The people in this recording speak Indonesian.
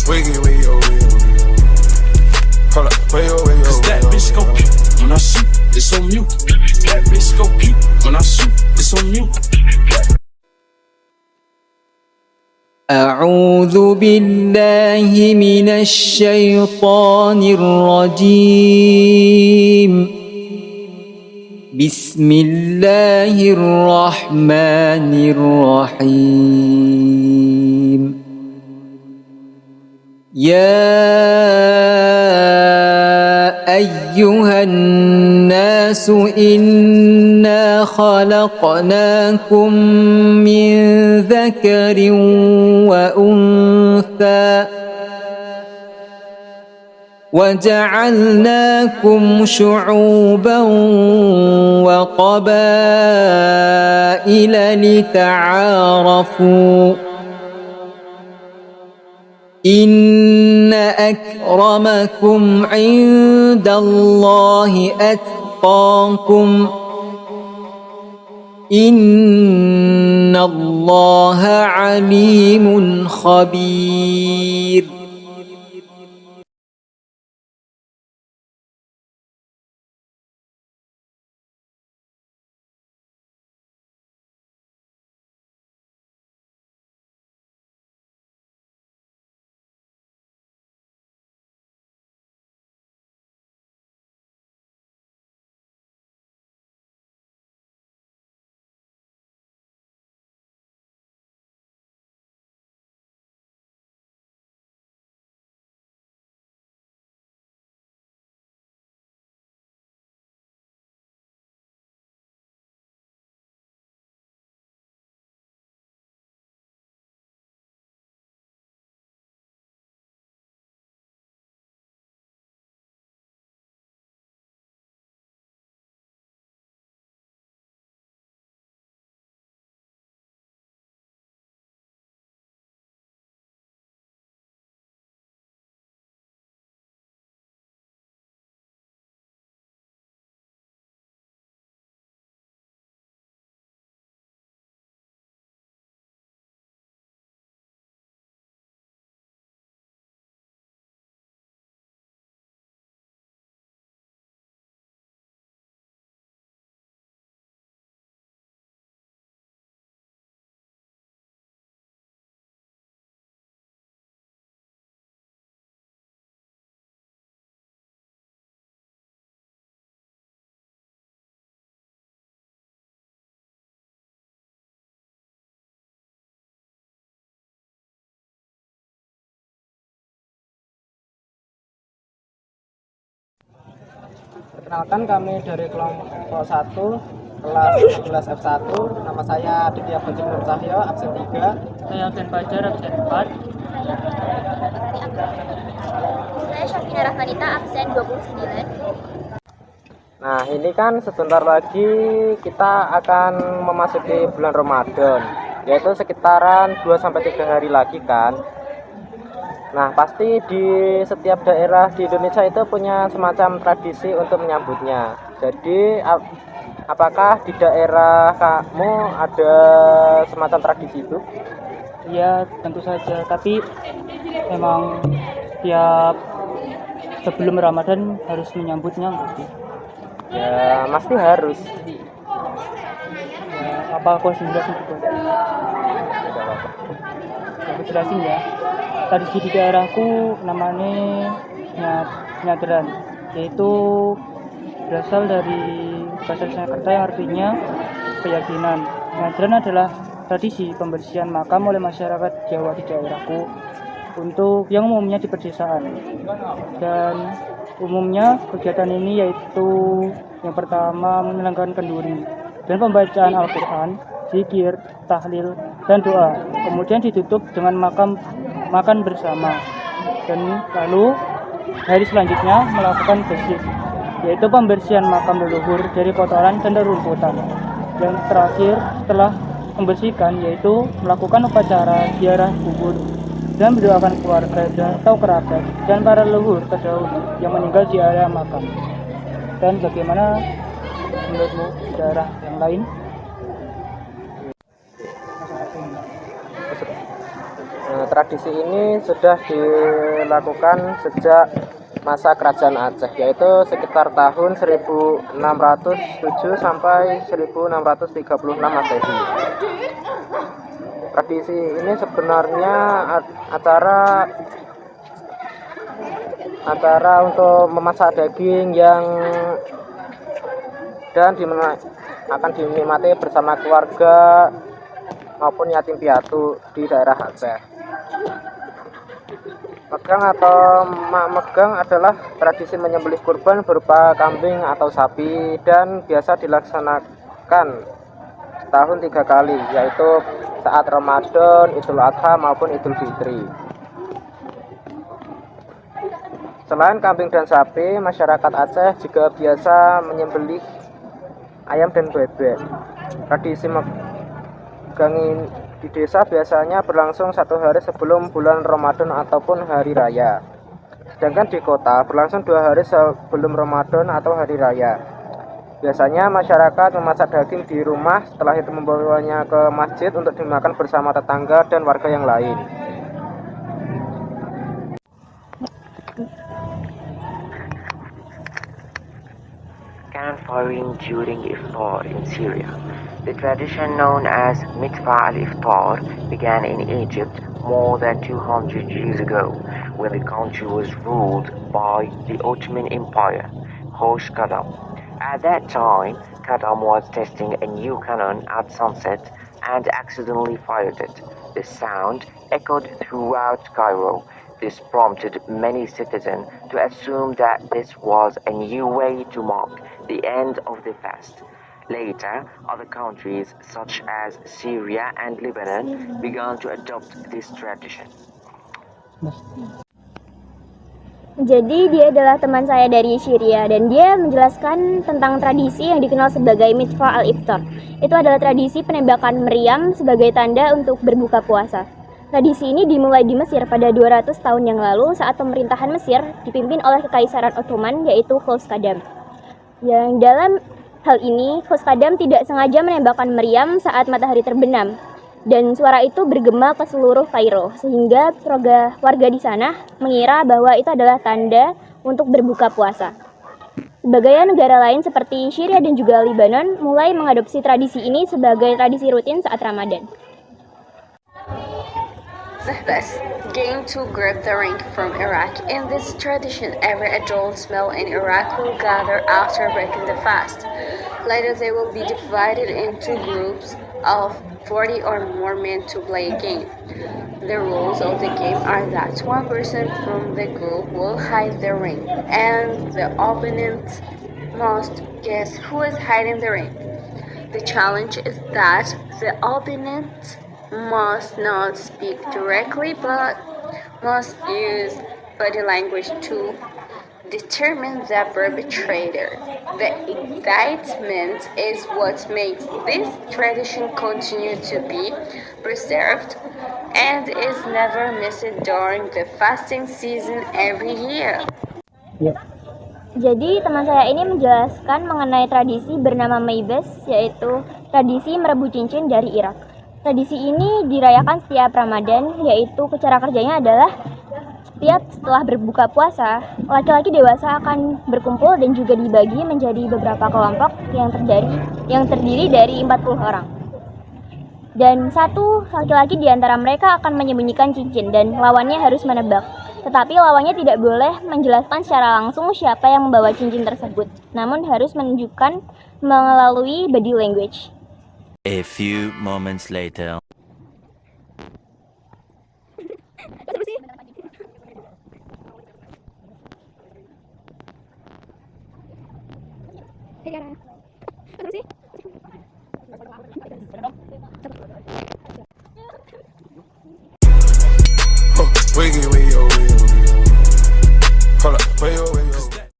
Wiggy, wiggy, oh, wiggy, oh, wiggy, oh. Hold up, wiggy, oh, wiggy, oh, Cause that bitch go wiggy, puke when I shoot, it's on mute. That bitch go puke when I shoot, it's on mute. أعوذ بالله من الشيطان الرجيم بسم الله الرحمن الرحيم يا أيها الناس إنا خلقناكم من ذكر وأنثى وجعلناكم شعوبا وقبائل لتعارفوا إن أكرمكم عند الله أتقاكم إن الله عليم خبير. Perkenalkan, kami dari kelompok 1 kelas 11 F1. Nama saya Aditya Bajik Nur Cahyo, absen 3. Saya Alfian Fajar, absen 4. Saya Syafina Rahmanita, absen 29. Nah, ini kan sebentar lagi kita akan memasuki bulan Ramadan, yaitu sekitaran 2-3 hari lagi kan. Nah, pasti di setiap daerah di Indonesia itu punya semacam tradisi untuk menyambutnya. Jadi, apakah di daerah kamu ada semacam tradisi itu? Iya, tentu saja. Tapi memang setiap sebelum Ramadan harus menyambutnya, enggak sih? Ya, pasti harus. Ya, apa aku harus jelasin juga? Aku jelasin ya. Tradisi di daerahku namanya nyadran, yaitu berasal dari bahasa Sanskerta yang artinya keyakinan. Nyadran adalah tradisi pembersihan makam oleh masyarakat Jawa di daerahku untuk yang umumnya di pedesaan. Dan umumnya kegiatan ini yaitu yang pertama menyelenggarakan kenduri dan pembacaan Al-Quran, zikir, tahlil, dan doa. Kemudian ditutup dengan makan bersama. Dan lalu hari selanjutnya melakukan bersih, yaitu pembersihan makam leluhur dari kotoran dan rerumputan. Yang terakhir setelah membersihkan yaitu melakukan upacara ziarah kubur dan mendoakan keluarga atau kerabat dan para leluhur terdahulu yang meninggal di area makam. Dan bagaimana menurutmu daerah yang lain? tradisi ini sudah dilakukan sejak masa kerajaan Aceh, yaitu sekitar tahun 1607 sampai 1636 Masehi. Tradisi ini sebenarnya acara untuk memasak daging akan dinikmati bersama keluarga maupun yatim piatu di daerah Aceh. Megang atau mak megang adalah tradisi menyembelih kurban berupa kambing atau sapi dan biasa dilaksanakan setahun 3 kali, yaitu saat Ramadan, Idul Adha maupun Idul Fitri. Selain kambing dan sapi, masyarakat Aceh juga biasa menyembelih ayam dan bebek. Tradisi megang di desa biasanya berlangsung 1 hari sebelum bulan Ramadan ataupun hari raya. Sedangkan di kota berlangsung 2 hari sebelum Ramadan atau hari raya. Biasanya masyarakat memasak daging di rumah, setelah itu membawanya ke masjid untuk dimakan bersama tetangga dan warga yang lain. Campfiring during Iftar in Syria. The tradition known as Mitfa al-Iftar began in Egypt more than 200 years ago, when the country was ruled by the Ottoman Empire, Hosh Qaddam. At that time, Qaddam was testing a new cannon at sunset and accidentally fired it. The sound echoed throughout Cairo. This prompted many citizens to assume that this was a new way to mark the end of the fast. Later, other countries such as Syria and Lebanon began to adopt this tradition. Jadi dia adalah teman saya dari Syria dan dia menjelaskan tentang tradisi yang dikenal sebagai Mitfa al-Iftar. Itu adalah tradisi penembakan meriam sebagai tanda untuk berbuka puasa. Tradisi ini dimulai di Mesir pada 200 tahun yang lalu saat pemerintahan Mesir dipimpin oleh Kekaisaran Ottoman, yaitu Hosh Qaddam. Yang dalam hal ini, Hosh Qaddam tidak sengaja menembakkan meriam saat matahari terbenam, dan suara itu bergema ke seluruh Kairo, sehingga warga di sana mengira bahwa itu adalah tanda untuk berbuka puasa. Sebagian negara lain seperti Syria dan juga Lebanon mulai mengadopsi tradisi ini sebagai tradisi rutin saat Ramadan. Thus, gain to grab the ring from Iraq. In this tradition, every adult male in Iraq will gather after breaking the fast. Later, they will be divided into groups of 40 or more men to play a game. The rules of the game are that one person from the group will hide the ring, and the opponent must guess who is hiding the ring. The challenge is that the opponent must not speak directly but must use body language to determine the perpetrator. The excitement is what makes this tradition continue to be preserved and is never missed during the fasting season every year. Jadi teman saya ini menjelaskan mengenai tradisi bernama Maybes, yaitu tradisi merebut cincin dari Irak. Tradisi ini dirayakan setiap Ramadan, yaitu cara kerjanya adalah setiap setelah berbuka puasa, laki-laki dewasa akan berkumpul dan juga dibagi menjadi beberapa kelompok yang terdiri dari 40 orang. Dan satu laki-laki di antara mereka akan menyembunyikan cincin dan lawannya harus menebak. Tetapi lawannya tidak boleh menjelaskan secara langsung siapa yang membawa cincin tersebut, namun harus menunjukkan melalui body language. A few moments later. Hey,